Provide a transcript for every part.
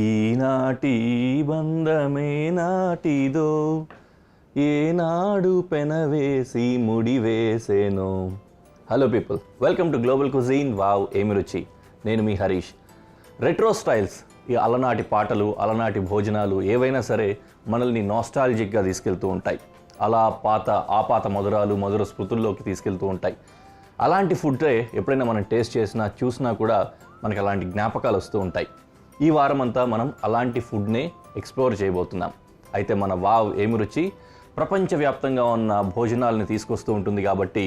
ఈనాటి బంధమే నాటిదో ఏనాడు పెనవేసి ముడివేసేనో. Hello people, welcome to global cuisine. Wow ఏమి రుచి. నేను మీ హరీష్. రెట్రో స్టైల్స్, ఈ అలనాటి పాటలు, అలనాటి భోజనాలు ఏవైనా సరే మనల్ని నాస్టాలజిక్గా తీసుకెళ్తూ ఉంటాయి. అలా పాత మధురాలు, మధుర స్మృతుల్లోకి తీసుకెళ్తూ ఉంటాయి. అలాంటి ఫుడ్డే ఎప్పుడైనా మనం టేస్ట్ చేసినా చూసినా కూడా మనకి అలాంటి జ్ఞాపకాలు వస్తూ ఉంటాయి. ఈ వారం అంతా మనం అలాంటి ఫుడ్నే ఎక్స్ప్లోర్ చేయబోతున్నాం. అయితే మన వావ్ ఏమి రుచి ప్రపంచవ్యాప్తంగా ఉన్న భోజనాలను తీసుకొస్తూ ఉంటుంది కాబట్టి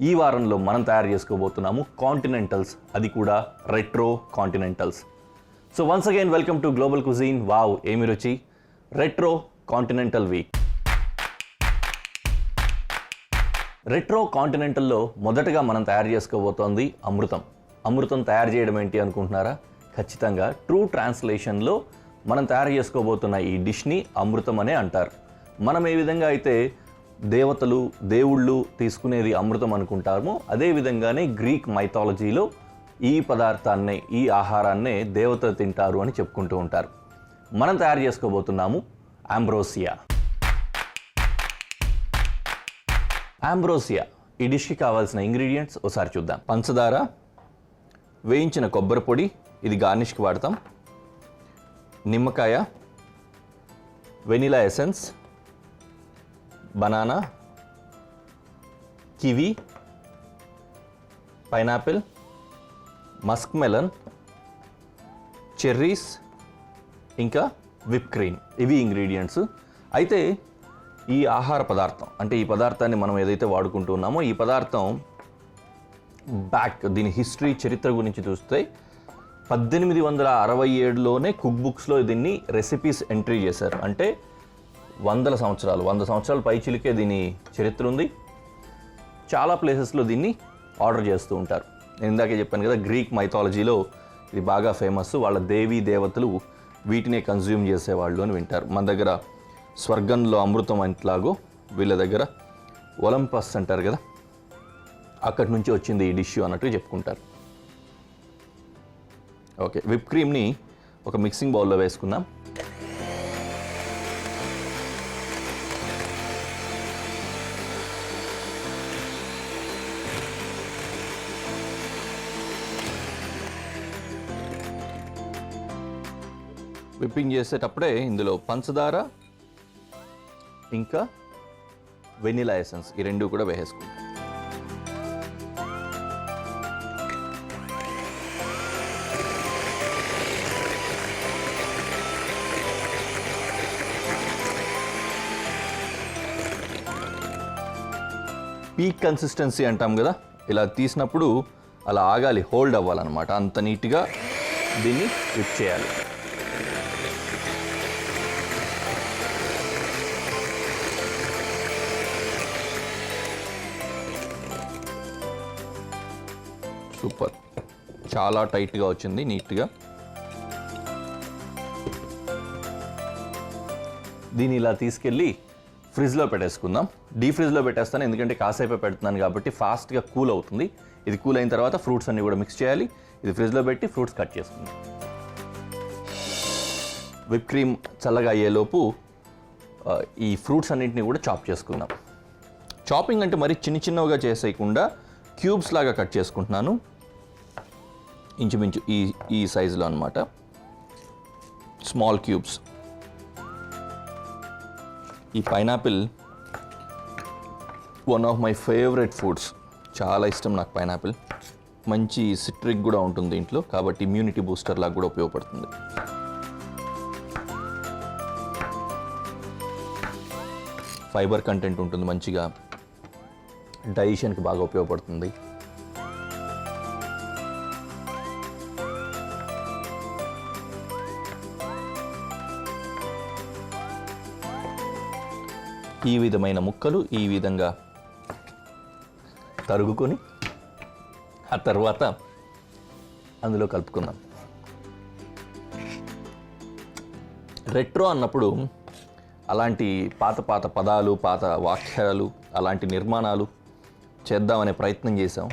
ఈ వారంలో మనం తయారు చేసుకోబోతున్నాము కాంటినెంటల్స్, అది కూడా retro continentals. So once again welcome to global cuisine. Wow ఏమి రుచి రెట్రో కాంటినెంటల్ వీక్. రెట్రో కాంటినెంటల్లో మొదటగా మనం తయారు చేసుకోబోతోంది అమృతం. అమృతం తయారు చేయడం ఏంటి అనుకుంటున్నారా? ఖచ్చితంగా ట్రూ ట్రాన్స్లేషన్లో మనం తయారు చేసుకోబోతున్న ఈ డిష్ని అమృతం అనే అంటారు. మనం ఏ విధంగా అయితే దేవతలు, దేవుళ్ళు తీసుకునేది అమృతం అనుకుంటామో అదేవిధంగానే గ్రీక్ మైథాలజీలో ఈ పదార్థాన్నే, ఈ ఆహారాన్నే దేవతలు తింటారు అని చెప్పుకుంటూ ఉంటారు. మనం తయారు చేసుకోబోతున్నాము ఆంబ్రోసియా. ఆంబ్రోసియా ఈ డిష్కి కావాల్సిన ఇంగ్రీడియంట్స్ ఒకసారి చూద్దాం. పంచదార, వేయించిన కొబ్బరి పొడి, ఇది గార్నిష్కి వాడతాం, నిమ్మకాయ, vanilla essence, banana, kiwi, pineapple, Musk melon, cherries, ఇంకా విప్ క్రీమ్. ఇవి ఇంగ్రీడియంట్స్. అయితే ఈ ఆహార పదార్థం అంటే ఈ పదార్థాన్ని మనం ఏదైతే వాడుకుంటూ ఉన్నామో ఈ పదార్థం దీని హిస్టరీ, చరిత్ర గురించి చూస్తే 1867లోనే కుక్ బుక్స్లో దీన్ని రెసిపీస్ ఎంట్రీ చేశారు. అంటే 100 సంవత్సరాల పైచిలికే దీని చరిత్ర ఉంది. చాలా ప్లేసెస్లో దీన్ని ఆర్డర్ చేస్తూ ఉంటారు. నేను ఇందాకే చెప్పాను కదా, గ్రీక్ మైథాలజీలో ఇది బాగా ఫేమస్. వాళ్ళ దేవీ దేవతలు వీటినే కన్జ్యూమ్ చేసేవాళ్ళు అని వింటారు. మన దగ్గర స్వర్గంలో అమృతం అంట్లాగో వీళ్ళ దగ్గర ఒలంపస్ అంటారు కదా, అక్కడి నుంచి వచ్చింది ఈ డిష్ అన్నట్టు చెప్పుకుంటారు. ఓకే, విప్ క్రీమ్ని ఒక మిక్సింగ్ బౌల్లో వేసుకుందాం. విప్పింగ్ చేసేటప్పుడే ఇందులో పంచదార ఇంకా వెనిలా ఎసెన్స్ ఈ రెండు కూడా వేసేసుకుంటాం. పీక్ కన్సిస్టెన్సీ అంటాం కదా, ఇలా తీసినప్పుడు అలా ఆగాలి, హోల్డ్ అవ్వాలన్నమాట. అంత నీట్గా దీన్ని విప్ చేయాలి. సూపర్, చాలా టైట్గా వచ్చింది, నీట్గా. దీన్ని ఇలా తీసుకెళ్ళి ఫ్రిడ్జ్లో పెట్టేసుకుందాం. డీ ఫ్రిడ్జ్లో పెట్టేస్తాను, ఎందుకంటే కాసేపే పెడుతున్నాను కాబట్టి ఫాస్ట్గా కూల్ అవుతుంది. ఇది కూల్ అయిన తర్వాత ఫ్రూట్స్ అన్నీ కూడా మిక్స్ చేయాలి. ఇది ఫ్రిడ్జ్లో పెట్టి ఫ్రూట్స్ కట్ చేసుకుందాం. విప్ క్రీమ్ చల్లగా అయ్యేలోపు ఈ ఫ్రూట్స్ అన్నింటినీ కూడా చాప్ చేసుకుందాం. చాపింగ్ అంటే మరి చిన్నగా చేసేయకుండా క్యూబ్స్ లాగా కట్ చేసుకుంటున్నాను, ఇంచుమించు ఈ సైజులో అన్నమాట. Small cubes. ఈ pineapple one of my favourite foods. చాలా ఇష్టం నాకు పైనాపిల్. మంచి సిట్రిక్ కూడా ఉంటుంది దీంట్లో, కాబట్టి ఇమ్యూనిటీ బూస్టర్ లాగా కూడా ఉపయోగపడుతుంది. ఫైబర్ కంటెంట్ ఉంటుంది మంచిగా, డైజెషన్కి బాగా ఉపయోగపడుతుంది. ఈ విధమైన ముక్కలు ఈ విధంగా తరుగుకొని ఆ తర్వాత అందులో కలుపుకుందాం. రెట్రో అన్నప్పుడు అలాంటి పాత పదాలు, పాత వాక్యాలు, అలాంటి నిర్మాణాలు చేద్దామనే ప్రయత్నం చేసాం.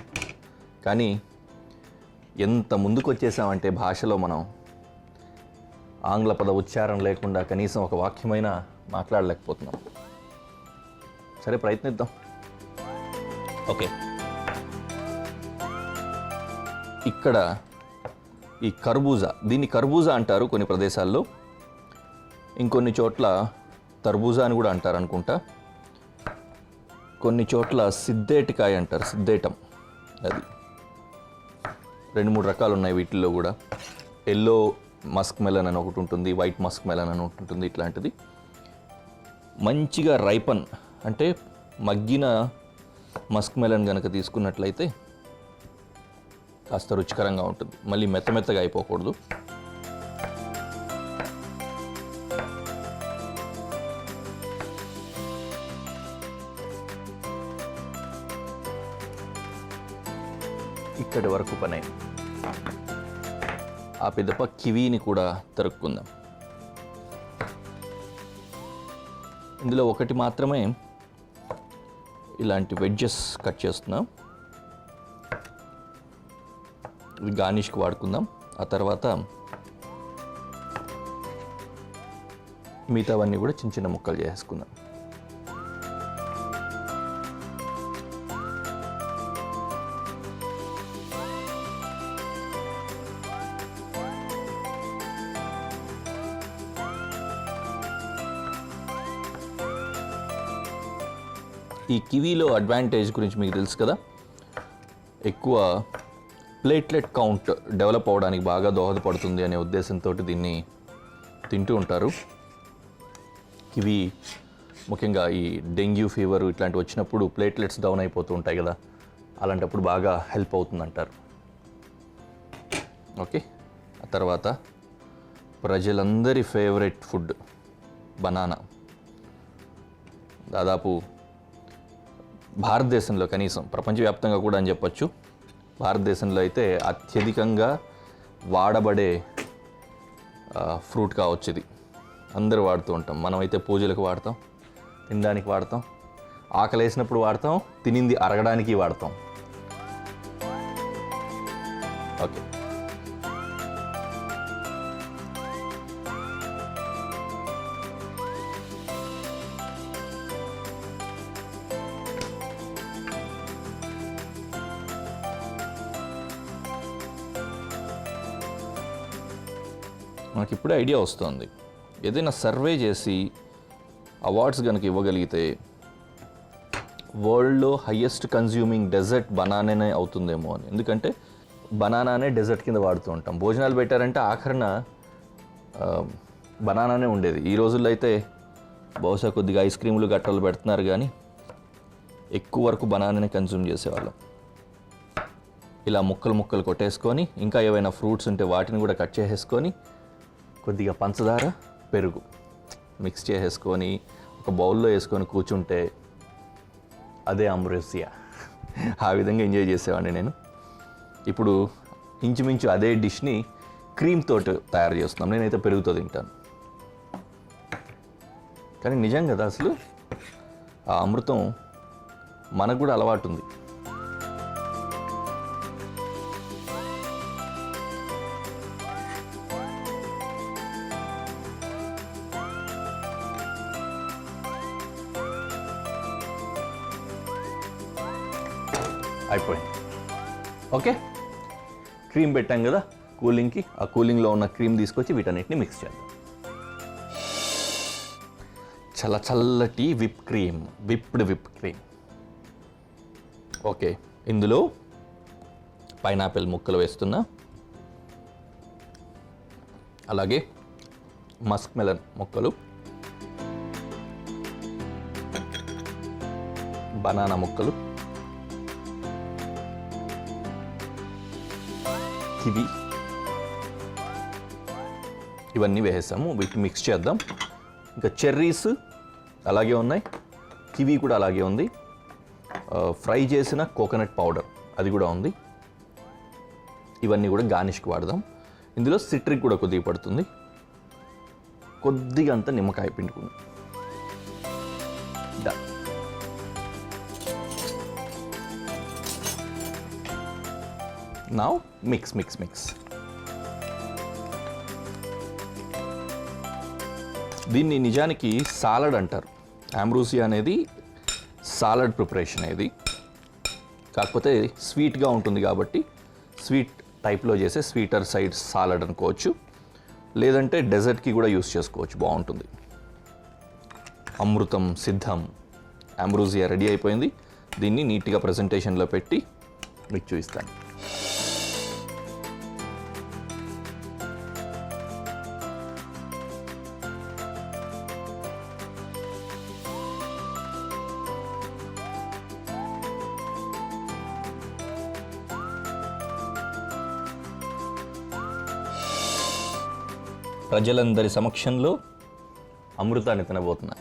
కానీ ఎంత ముందుకు వచ్చేసామంటే భాషలో మనం ఆంగ్ల పద ఉచ్చారణ లేకుండా కనీసం ఒక వాక్యమైనా మాట్లాడలేకపోతున్నాం. సరే, ప్రయత్నిద్దాం. ఓకే, ఇక్కడ ఈ కర్బూజా, దీన్ని కర్బూజా అంటారు కొన్ని ప్రదేశాల్లో, ఇంకొన్ని చోట్ల తర్బూజా అని కూడా అంటారు అనుకుంటా. కొన్ని చోట్ల సిద్ధేటికాయ అంటారు, సిద్ధేటం. అది 2-3 రకాలు ఉన్నాయి వీటిల్లో కూడా. ఎల్లో మస్క్ మెలన్ అని ఒకటి ఉంటుంది, వైట్ మస్క్ మెలన్ అని ఒకటి ఉంటుంది. ఇట్లాంటిది మంచిగా రైపన్ అంటే మగ్గిన మస్క్ మెలన్ కనుక తీసుకున్నట్లయితే కాస్త రుచికరంగా ఉంటుంది. మళ్ళీ మెత్తగా అయిపోకూడదు. ఇక్కడి వరకు పనే. ఆ పిదప కివీని కూడా తరుక్కుందాం. ఇందులో ఒకటి మాత్రమే ఇలాంటి వెడ్జెస్ కట్ చేస్తున్నాం. ఇవి గార్నిష్కి వాడుకుందాం. ఆ తర్వాత మిగతావన్నీ కూడా చిన్న చిన్న ముక్కలు చేసుకుందాం. ఈ కివీలో అడ్వాంటేజ్ గురించి మీకు తెలుసు కదా, ఎక్కువ ప్లేట్లెట్ కౌంట్ డెవలప్ అవ్వడానికి బాగా దోహదపడుతుంది అనే ఉద్దేశంతో దీన్ని తింటూ ఉంటారు. కివీ ముఖ్యంగా ఈ డెంగ్యూ ఫీవర్ ఇట్లాంటివి వచ్చినప్పుడు ప్లేట్లెట్స్ డౌన్ అయిపోతూ ఉంటాయి కదా, అలాంటప్పుడు బాగా హెల్ప్ అవుతుందంటారు. ఓకే, ఆ తర్వాత ప్రజలందరి ఫేవరెట్ ఫుడ్ బనానా. దాదాపు భారతదేశంలో, కనీసం ప్రపంచవ్యాప్తంగా కూడా అని చెప్పొచ్చు, భారతదేశంలో అయితే అత్యధికంగా వాడబడే ఫ్రూట్ కావచ్చు ఇది. అందరూ వాడుతూ ఉంటాం. మనమైతే పూజలకు వాడతాం, తినడానికి వాడతాం, ఆకలి వేసినప్పుడు వాడతాం, తినింది అరగడానికి వాడతాం. ఓకే, మనకి ఇప్పుడే ఐడియా వస్తుంది. ఏదైనా సర్వే చేసి అవార్డ్స్ కనుక ఇవ్వగలిగితే వరల్డ్లో హయ్యెస్ట్ కన్జ్యూమింగ్ డెజర్ట్ బనానానే అవుతుందేమో అని. ఎందుకంటే బనానానే డెజర్ట్ కింద వాడుతూ ఉంటాం. భోజనాలు పెట్టారంటే ఆఖరణ బనానానే ఉండేది. ఈ రోజుల్లో అయితే బహుశా కొద్దిగా ఐస్ క్రీములు గట్టలు పెడుతున్నారు, కానీ ఎక్కువ వరకు బనానానే కన్జ్యూమ్ చేసేవాళ్ళం. ఇలా ముక్కలు కొట్టేసుకొని, ఇంకా ఏవైనా ఫ్రూట్స్ ఉంటే వాటిని కూడా కట్ చేసేసుకొని, కొద్దిగా పంచదార, పెరుగు మిక్స్ చేసేసుకొని ఒక బౌల్లో వేసుకొని కూర్చుంటే అదే అమృత్య. ఆ విధంగా ఎంజాయ్ చేసేవాడిని నేను. ఇప్పుడు ఇంచుమించు అదే డిష్ని క్రీమ్ తోటి తయారు చేస్తున్నాం. నేనైతే పెరుగుతో తింటాను. కానీ నిజం కదా, అసలు ఆ అమృతం మనకు కూడా అలవాటు ఉంది. అయిపోయింది. ఓకే, క్రీమ్ పెట్టాం కదా కూలింగ్కి. ఆ కూలింగ్లో ఉన్న క్రీమ్ తీసుకొచ్చి వీటన్నిటిని మిక్స్ చేద్దాం. చల్లటి whip cream, whip cream. Okay, ఇందులో పైనాపిల్ ముక్కలు వేస్తున్నా, అలాగే మస్క్ మెలన్ ముక్కలు, బనానా ముక్కలు, కివి, ఇవన్నీ వేసేసాము. వీటిని మిక్స్ చేద్దాం. ఇంకా చెర్రీస్ అలాగే ఉన్నాయి, కివి కూడా అలాగే ఉంది, ఫ్రై చేసిన కోకోనట్ పౌడర్ అది కూడా ఉంది. ఇవన్నీ కూడా గార్నిష్కి వాడదాం. ఇందులో సిట్రిక్ కూడా కొద్దిగా పడుతుంది. కొద్దిగా అంత నిమ్మకాయ పిండుకుందాం. Now mix. దీన్ని నిజానికి సాలడ్ అంటారు. అంబ్రోసియా అనేది సాలడ్ ప్రిపరేషన్ ఇది. కాకపోతే స్వీట్గా ఉంటుంది కాబట్టి స్వీట్ టైప్లో చేసే స్వీటర్ సైడ్ సాలడ్ అనుకోవచ్చు, లేదంటే డెజర్ట్కి కూడా యూస్ చేసుకోవచ్చు, బాగుంటుంది. అమృతం సిద్ధం. అంబ్రోసియా రెడీ అయిపోయింది. దీన్ని నీట్గా ప్రజెంటేషన్లో పెట్టి మీకు చూపిస్తాను. ప్రజలందరి సమక్షంలో అమృతాన్ని తినబోతున్నా.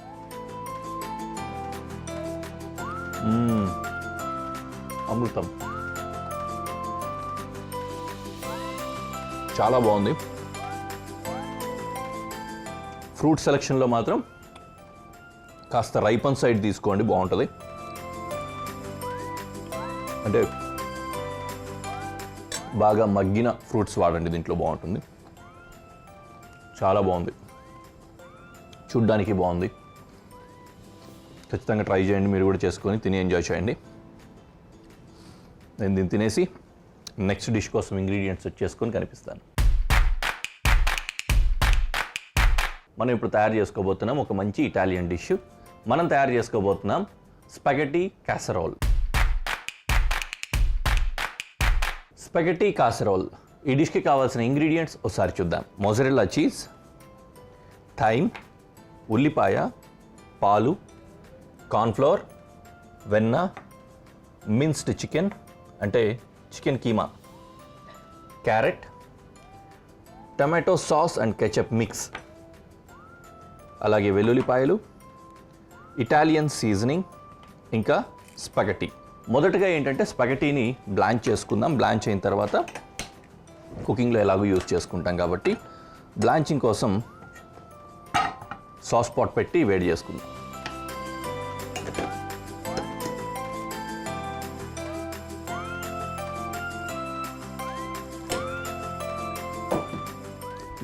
అమృతం చాలా బాగుంది. ఫ్రూట్ సెలెక్షన్లో మాత్రం కాస్త రైపన్ సైడ్ తీసుకోండి, బాగుంటుంది. అంటే బాగా మగ్గిన ఫ్రూట్స్ వాడండి, దీంట్లో బాగుంటుంది. చాలా బాగుంది, చూడ్డానికి బాగుంది. ఖచ్చితంగా ట్రై చేయండి, మీరు కూడా చేసుకొని తిని ఎంజాయ్ చేయండి. నేను దీన్ని తినేసి నెక్స్ట్ డిష్ కోసం ఇంగ్రీడియంట్స్ చేసుకొని కనిపిస్తాను. మనం ఇప్పుడు తయారు చేసుకోబోతున్నాం ఒక మంచి ఇటాలియన్ డిష్. మనం తయారు చేసుకోబోతున్నాం స్పాగెటీ క్యాసరోల్. స్పాగెటీ కాసరోల్. ఈ డిష్కి కావాల్సిన ఇంగ్రీడియంట్స్ ఒకసారి చూద్దాం. మొజరెల్లా చీజ్, థైమ్, ఉల్లిపాయ, పాలు, కార్న్ఫ్లోర్, వెన్న, మిన్స్డ్ చికెన్ అంటే chicken keema, carrot, tomato sauce and ketchup mix, అలాగే వెల్లుల్లిపాయలు, ఇటాలియన్ సీజనింగ్, ఇంకా స్పాగెటీ. మొదటగా ఏంటంటే స్పాగెటీని బ్లాంచ్ చేసుకుందాం. బ్లాంచ్ అయిన తర్వాత కుకింగ్లో ఎలాగో యూజ్ చేసుకుంటాం కాబట్టి బ్లాంచింగ్ కోసం సాస్ పాట్ పెట్టి వేడి చేసుకుందాం.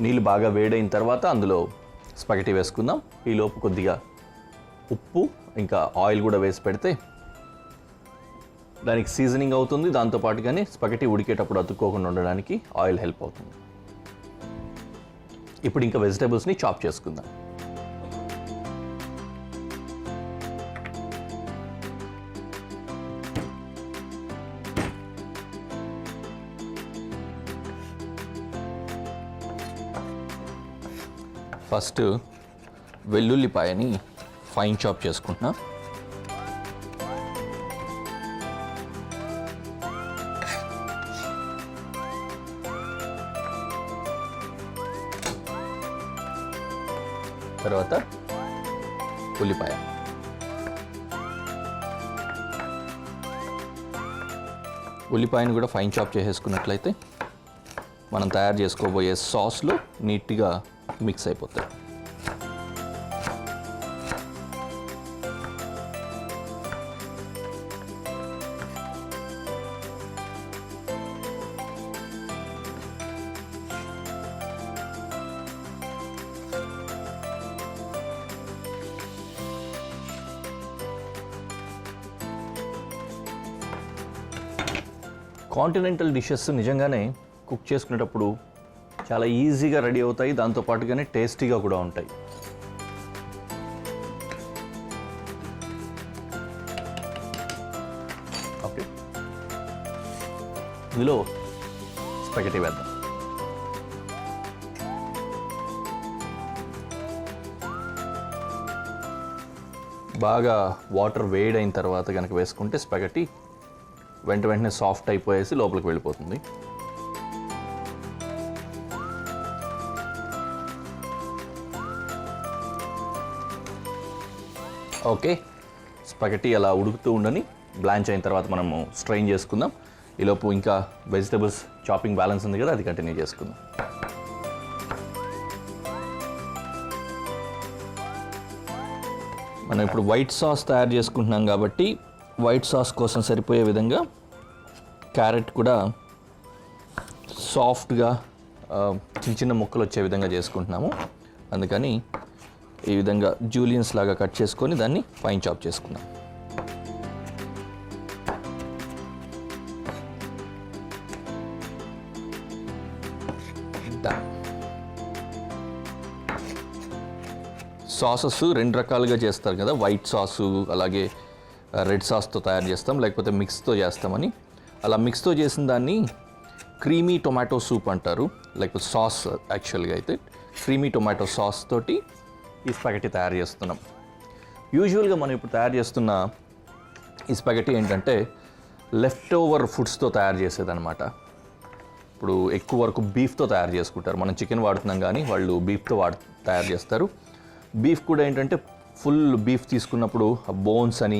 నీళ్ళు బాగా వేడైన తర్వాత అందులో స్పాగెటీ వేసుకుందాం. ఈలోపు కొద్దిగా ఉప్పు ఇంకా ఆయిల్ కూడా వేసి పెడితే దానికి సీజనింగ్ అవుతుంది. దాంతోపాటుగానే స్పాగెటీ ఉడికేటప్పుడు అతుక్కోకుండా ఉండడానికి ఆయిల్ హెల్ప్ అవుతుంది. ఇప్పుడు ఇంకా వెజిటేబుల్స్ని చాప్ చేసుకుందాం. ఫస్ట్ వెల్లుల్లిపాయని ఫైన్ చాప్ చేసుకుంటున్నా. తర్వాత ఉల్లిపాయ, ఉల్లిపాయను కూడా ఫైన్ చాప్ చేసేసుకున్నట్లయితే మనం తయారు చేసుకోబోయే సాస్లో నీట్గా మిక్స్ అయిపోతాయి. కాంటినెంటల్ డిషెస్ నిజంగానే కుక్ చేసుకునేటప్పుడు చాలా ఈజీగా రెడీ అవుతాయి, దాంతోపాటుగానే టేస్టీగా కూడా ఉంటాయి. ఓకే, ఇందులో స్పాగెటీ వేద్దాం. బాగా వాటర్ వేడైన తర్వాత కనుక వేసుకుంటే స్పాగెటీ వెంటనే సాఫ్ట్ అయిపోయేసి లోపలికి వెళ్ళిపోతుంది. ఓకే, స్పాగెటీ అలా ఉడుకుతూ ఉండని బ్లాంచ్ అయిన తర్వాత మనము స్ట్రెయిన్ చేసుకుందాం. ఈలోపు ఇంకా వెజిటబుల్స్ చాపింగ్ బ్యాలెన్స్ ఉంది కదా, అది కంటిన్యూ చేసుకుందాం. మనం ఇప్పుడు వైట్ సాస్ తయారు చేసుకుంటున్నాం కాబట్టి వైట్ సాస్ కోసం సరిపోయే విధంగా క్యారెట్ కూడా సాఫ్ట్గా చిన్న చిన్న ముక్కలు వచ్చే విధంగా చేసుకుంటున్నాము. అందుకని ఈ విధంగా జూలియన్స్ లాగా కట్ చేసుకొని దాన్ని ఫైన్ చాప్ చేసుకుందాం. సాసెస్ 2 రకాలుగా చేస్తారు కదా, వైట్ సాసు అలాగే రెడ్ సాస్తో తయారు చేస్తాం, లేకపోతే మిక్స్తో చేస్తామని. అలా మిక్స్తో చేసిన దాన్ని క్రీమీ టొమాటో సూప్ అంటారు, లేకపోతే సాస్. యాక్చువల్గా అయితే క్రీమీ టొమాటో సాస్ తోటి ఈ స్పాగెటీ తయారు చేస్తున్నాం. యూజువల్గా మనం ఇప్పుడు తయారు చేస్తున్న ఈ స్పాగెటీ ఏంటంటే లెఫ్ట్ ఓవర్ ఫుడ్స్తో తయారు చేసేదన్నమాట. ఇప్పుడు ఎక్కువ వరకు బీఫ్తో తయారు చేసుకుంటారు. మనం చికెన్ వాడుతున్నాం కానీ వాళ్ళు బీఫ్తో తయారు చేస్తారు. బీఫ్ కూడా ఏంటంటే ఫుల్ బీఫ్ తీసుకున్నప్పుడు ఆ బోన్స్ అని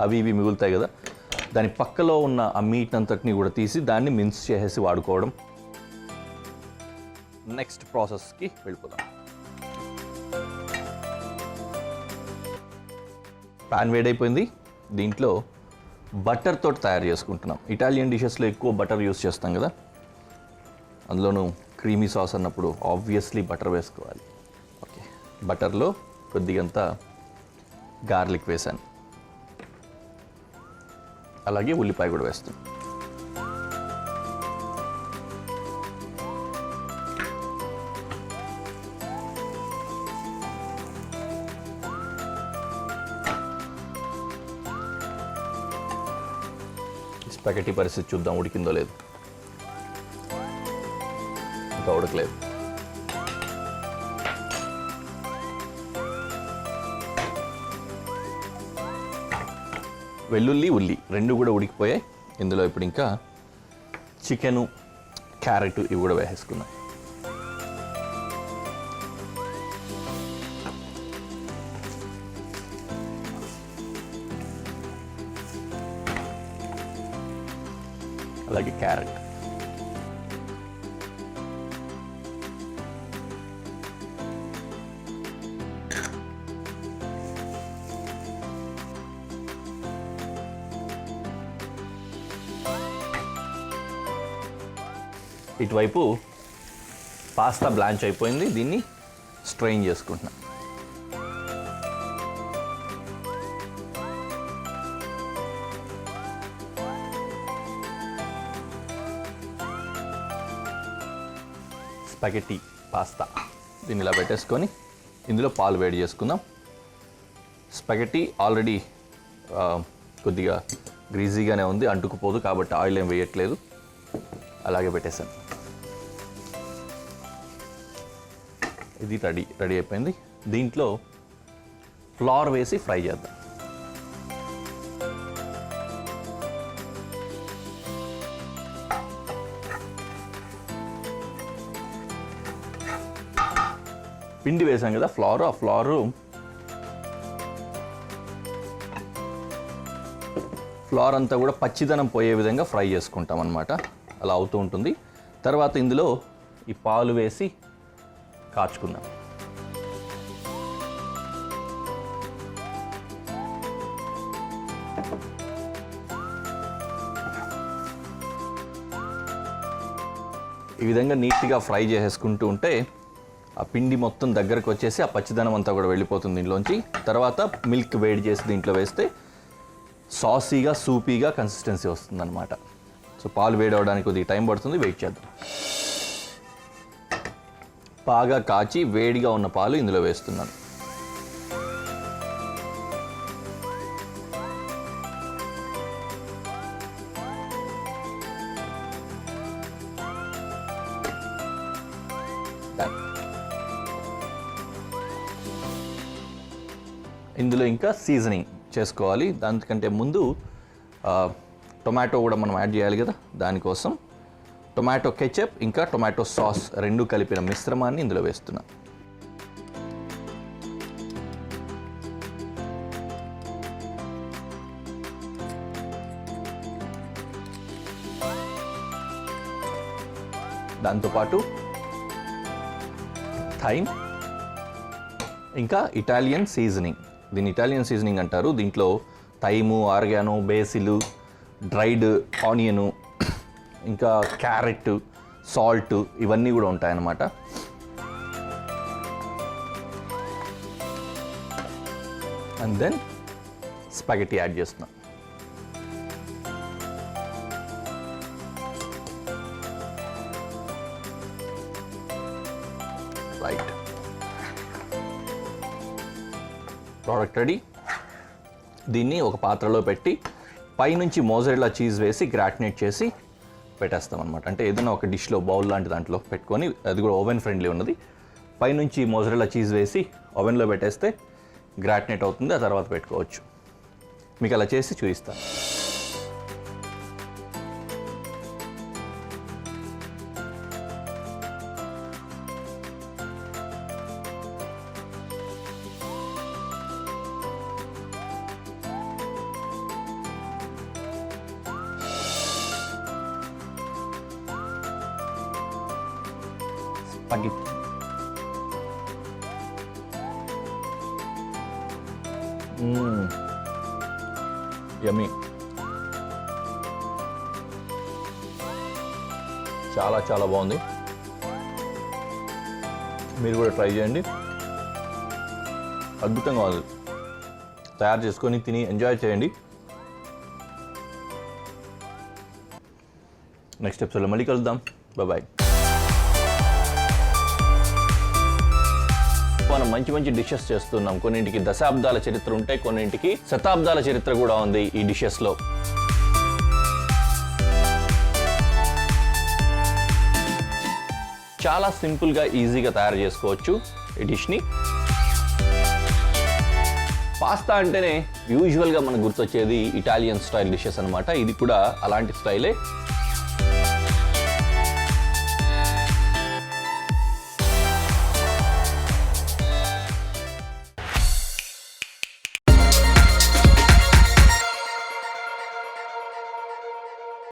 అవి ఇవి మిగులుతాయి కదా, దాని పక్కలో ఉన్న ఆ మీట్ అంతటిని కూడా తీసి దాన్ని మిన్స్ చేసేసి వాడుకోవడం. నెక్స్ట్ ప్రాసెస్కి వెళ్ళిపోదాం. ప్యాన్ వేడైపోయింది. దీంట్లో బటర్ తోటి తయారు చేసుకుంటున్నాం. ఇటాలియన్ డిషెస్లో ఎక్కువ బటర్ యూస్ చేస్తాం కదా, అందులోనూ క్రీమీ సాస్ అన్నప్పుడు ఆబ్వియస్లీ బటర్ వేసుకోవాలి. ఓకే, బటర్లో కొద్దిగంత గార్లిక్ వేసాను, అలాగే ఉల్లిపాయ కూడా వేస్తాను. స్పాగెటీ పరిస్థితి చూద్దాం, ఉడికిందో లేదు. ఇంకా ఉడకలేదు. వెల్లుల్లి ఉల్లి 2 కూడా ఉడికిపోయాయి. ఇందులో ఇప్పుడు ఇంకా చికెను, క్యారెట్ ఇవి కూడా వేసేసుకున్నాం. అలాగే క్యారెట్. ఇటువైపు పాస్తా బ్లాంచ్ అయిపోయింది. దీన్ని స్ట్రెయిన్ చేసుకుంటున్నాం. స్పాగెటీ పాస్తా దీన్ని ఇలా పెట్టేసుకొని ఇందులో పాలు వేడి చేసుకుందాం. స్పాగెటీ ఆల్రెడీ కొద్దిగా గ్రీజీగానే ఉంది, అంటుకుపోదు కాబట్టి ఆయిల్ ఏం వేయట్లేదు, అలాగే పెట్టేసాను. ఇది రెడీ అయిపోయింది. దీంట్లో ఫ్లవర్ వేసి ఫ్రై చేద్దాం. పిండి వేసాం కదా ఫ్లవర్, ఆ ఫ్లవర్ అంతా కూడా పచ్చిదనం పోయే విధంగా ఫ్రై చేసుకుంటాం అన్నమాట. అలా అవుతూ ఉంటుంది. తర్వాత ఇందులో ఈ పాలు వేసి కాచుకుందాం. ఈ విధంగా నీట్గా ఫ్రై చేసేసుకుంటూ ఉంటే ఆ పిండి మొత్తం దగ్గరకు వచ్చేసి ఆ పచ్చిదనం అంతా కూడా వెళ్ళిపోతుంది దీంట్లోంచి. తర్వాత మిల్క్ వేడి చేసి దీంట్లో వేస్తే సాసీగా సూపీగా కన్సిస్టెన్సీ వస్తుందన్నమాట. సో పాలు వేడి అవ్వడానికి కొద్దిగా టైం పడుతుంది, వెయిట్ చేద్దాం. బాగా కాచి వేడిగా ఉన్న పాలు ఇందులో వేస్తున్నాను. ఇందులో ఇంకా సీజనింగ్ చేసుకోవాలి. దానికంటే ముందు టొమాటో కూడా మనం యాడ్ చేయాలి కదా, దానికోసం టొమాటో కెచప్ ఇంకా టొమాటో సాస్ 2 కలిపిన మిశ్రమాన్ని ఇందులో వేస్తున్నా. దాంతోపాటు థైమ్ ఇంకా ఇటాలియన్ సీజనింగ్. దీన్ని ఇటాలియన్ సీజనింగ్ అంటారు. దీంట్లో థైము, ఆర్గానో, బేసిలు, డ్రైడ్ ఆనియను, ఇంకా క్యారెట్, సాల్ట్ ఇవన్నీ కూడా ఉంటాయన్నమాట. అండ్ దెన్ స్పాగెటీ యాడ్ చేస్తున్నాం. Right, product ready. దీన్ని ఒక పాత్రలో పెట్టి పైనుంచి మోజరెల్లా చీజ్ వేసి గ్రాటినేట్ చేసి పెట్టేస్తాం అనమాట. అంటే ఏదైనా ఒక డిష్లో బౌల్ లాంటి దాంట్లో పెట్టుకొని, అది కూడా ఓవెన్ ఫ్రెండ్లీ ఉన్నది, పైనుంచి మోజరెల్లా చీజ్ వేసి ఓవెన్లో పెట్టేస్తే గ్రాటినేట్ అవుతుంది. ఆ తర్వాత పెట్టుకోవచ్చు. మీకు అలా చేసి చూపిస్తాను. స్పాగెటీ యమ్మీ, చాలా చాలా బాగుంది. మీరు కూడా ట్రై చేయండి. అద్భుతంగా ఉంది. తయారు చేసుకొని తిని ఎంజాయ్ చేయండి. నెక్స్ట్ ఎపిసోడ్లో మళ్ళీ కలుద్దాం. బాయ్. మనం మంచి మంచి డిషెస్ చేస్తున్నాం. కొన్నింటికి దశాబ్దాల చరిత్ర ఉంటాయి, కొన్నింటికి శతాబ్దాల చరిత్ర కూడా ఉంది ఈ డిషెస్లో. చాలా సింపుల్గా ఈజీగా తయారు చేసుకోవచ్చు ఈ డిష్ని. పాస్తా అంటేనే యూజువల్గా మనకు గుర్తొచ్చేది ఇటాలియన్ స్టైల్ డిషెస్ అనమాట. ఇది కూడా అలాంటి స్టైలే.